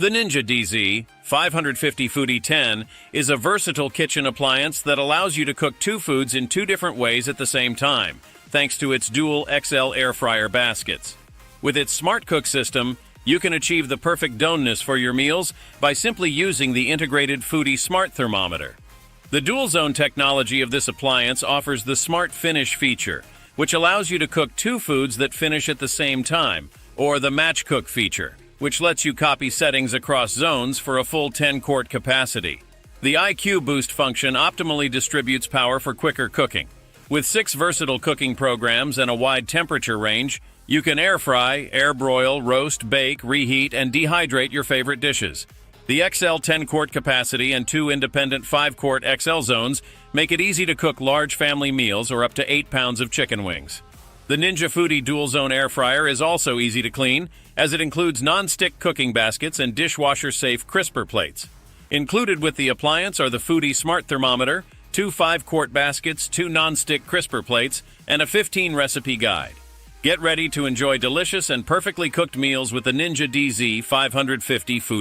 The Ninja DZ550 Foodi 10 is a versatile kitchen appliance that allows you to cook two foods in two different ways at the same time, thanks to its dual XL air fryer baskets. With its Smart Cook system, you can achieve the perfect doneness for your meals by simply using the integrated Foodi Smart Thermometer. The DualZone technology of this appliance offers the Smart Finish feature, which allows you to cook two foods that finish at the same time, or the Match Cook feature, which lets you copy settings across zones for a full 10-quart capacity. The IQ Boost function optimally distributes power for quicker cooking. With 6 versatile cooking programs and a wide temperature range, you can air fry, air broil, roast, bake, reheat, and dehydrate your favorite dishes. The XL 10-quart capacity and 2 independent 5-quart XL zones make it easy to cook large family meals or up to 8 pounds of chicken wings. The Ninja Foodi DualZone air fryer is also easy to clean, as it includes non-stick cooking baskets and dishwasher-safe crisper plates. Included with the appliance are the Foodi Smart Thermometer, 2 5-quart baskets, 2 non-stick crisper plates, and a 15-recipe guide. Get ready to enjoy delicious and perfectly cooked meals with the Ninja DZ550 Foodi.